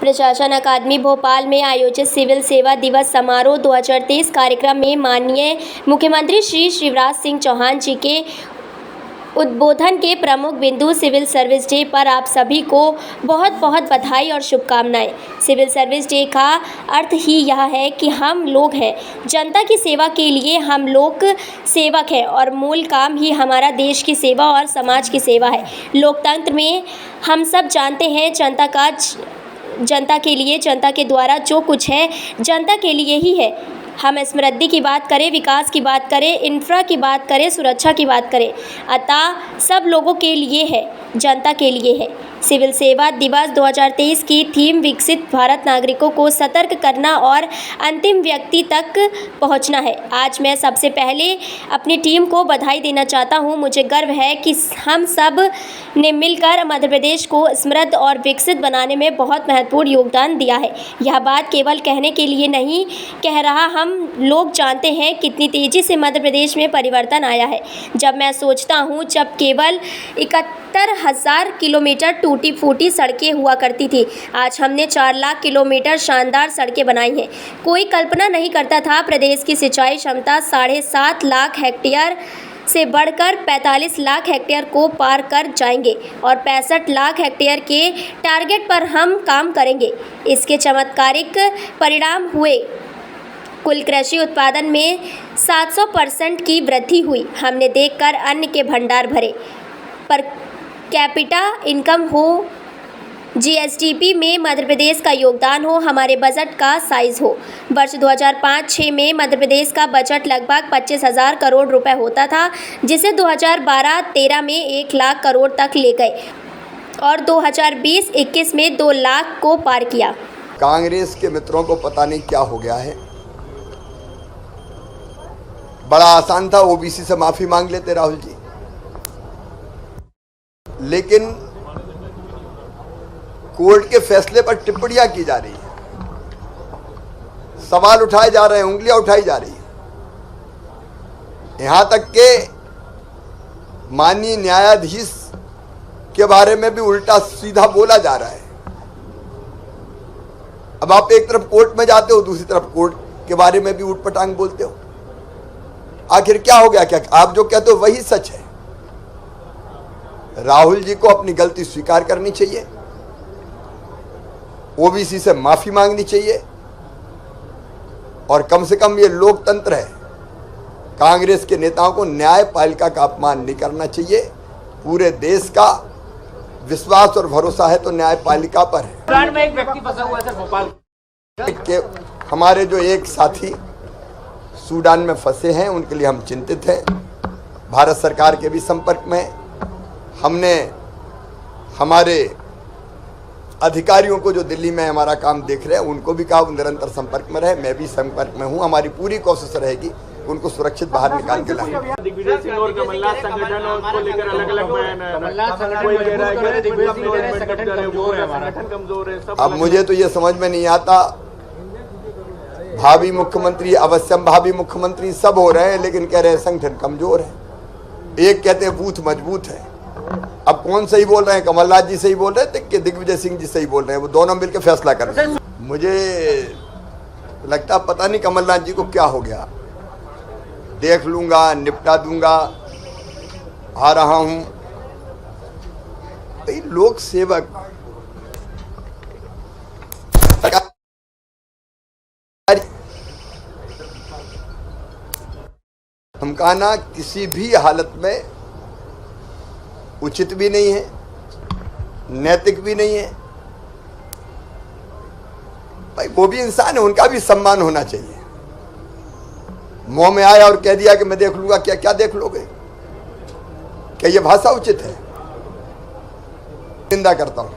प्रशासन अकादमी भोपाल में आयोजित सिविल सेवा दिवस समारोह 2023 कार्यक्रम में माननीय मुख्यमंत्री श्री शिवराज सिंह चौहान जी के उद्बोधन के प्रमुख बिंदु सिविल सर्विस डे पर आप सभी को बहुत बहुत बधाई और शुभकामनाएं। सिविल सर्विस डे का अर्थ ही यह है कि हम लोग हैं, जनता की सेवा के लिए हम लोग सेवक हैं और मूल काम ही हमारा देश की सेवा और समाज की सेवा है। लोकतंत्र में हम सब जानते हैं जनता के लिए, जनता के द्वारा जो कुछ है जनता के लिए ही है। हम समृद्धि की बात करें, विकास की बात करें, इंफ्रा की बात करें, सुरक्षा की बात करें, अतः सब लोगों के लिए है, जनता के लिए है। सिविल सेवा दिवस 2023 की थीम विकसित भारत नागरिकों को सतर्क करना और अंतिम व्यक्ति तक पहुंचना है। आज मैं सबसे पहले अपनी टीम को बधाई देना चाहता हूं। मुझे गर्व है कि हम सब ने मिलकर मध्य प्रदेश को समृद्ध और विकसित बनाने में बहुत महत्वपूर्ण योगदान दिया है। यह बात केवल कहने के लिए नहीं कह रहा, हम लोग जानते हैं कितनी तेज़ी से मध्य प्रदेश में परिवर्तन आया है। जब मैं सोचता हूँ, जब केवल 71,000 किलोमीटर टूटी फूटी सड़कें हुआ करती थी, आज हमने 4 लाख किलोमीटर शानदार सड़कें बनाई हैं। कोई कल्पना नहीं करता था प्रदेश की सिंचाई क्षमता 7.5 लाख हेक्टेयर से बढ़कर 45 लाख हेक्टेयर को पार कर जाएंगे और 65 लाख हेक्टेयर के टारगेट पर हम काम करेंगे। इसके चमत्कारिक परिणाम हुए। कुल कृषि उत्पादन में 700% की वृद्धि हुई। हमने देखकर अन्न के भंडार भरे, पर कैपिटा इनकम हो, जीएसडीपी में मध्य प्रदेश का योगदान हो, हमारे बजट का साइज हो। वर्ष 2005-06 में मध्य प्रदेश का बजट लगभग 25,000 करोड़ रुपए होता था, जिसे 2012-13 में 1 लाख करोड़ तक ले गए और 2020-21 में 2 लाख को पार किया। कांग्रेस के मित्रों को पता नहीं क्या हो गया है। बड़ा आसान था, ओबीसी से माफी मांग लेते राहुल जी, लेकिन कोर्ट के फैसले पर टिप्पणियां की जा रही है, सवाल उठाए जा रहे हैं, उंगलियां उठाई जा रही है। यहां तक के माननीय न्यायाधीश के बारे में भी उल्टा सीधा बोला जा रहा है। अब आप एक तरफ कोर्ट में जाते हो, दूसरी तरफ कोर्ट के बारे में भी उठपटांग बोलते हो। आखिर क्या हो गया? क्या आप जो कहते हो वही सच है? राहुल जी को अपनी गलती स्वीकार करनी चाहिए, ओबीसी से माफी मांगनी चाहिए और कम से कम ये लोकतंत्र है, कांग्रेस के नेताओं को न्यायपालिका का अपमान नहीं करना चाहिए। पूरे देश का विश्वास और भरोसा है तो न्यायपालिका पर है। में एक व्यक्ति फंसा हुआ है सर भोपाल के, हमारे जो एक साथी सूडान में फंसे हैं, उनके लिए हम चिंतित हैं। भारत सरकार के भी संपर्क में हमने हमारे अधिकारियों को जो दिल्ली में हमारा काम देख रहे हैं उनको भी कहा निरंतर संपर्क में रहे। मैं भी संपर्क में हूं। हमारी पूरी कोशिश रहेगी उनको सुरक्षित बाहर निकाल के लाएं। दिग्विजय सिंह और कमलनाथ संगठन और उसको लेकर अलग-अलग बयान है। कमलनाथ संगठन कमजोर है। अब मुझे तो ये समझ में नहीं आता, भावी मुख्यमंत्री, अवश्यम भावी मुख्यमंत्री सब हो रहे हैं, लेकिन कह रहे हैं संगठन कमजोर है। एक कहते हैं बूथ मजबूत है। अब कौन सही बोल रहे हैं? कमलनाथ जी सही बोल रहे हैं कि दिग्विजय सिंह जी सही बोल रहे हैं? वो दोनों मिलकर फैसला कर रहे हैं। मुझे लगता पता नहीं कमलनाथ जी को क्या हो गया। देख लूंगा, निपटा दूंगा, आ रहा हूं। लोक सेवक हम कहा ना, किसी भी हालत में उचित भी नहीं है, नैतिक भी नहीं है। भाई वो भी इंसान है, उनका भी सम्मान होना चाहिए। मुंह में आया और कह दिया कि मैं देख लूंगा, क्या देख लोगे? क्या ये भाषा उचित है? निंदा करता हूं।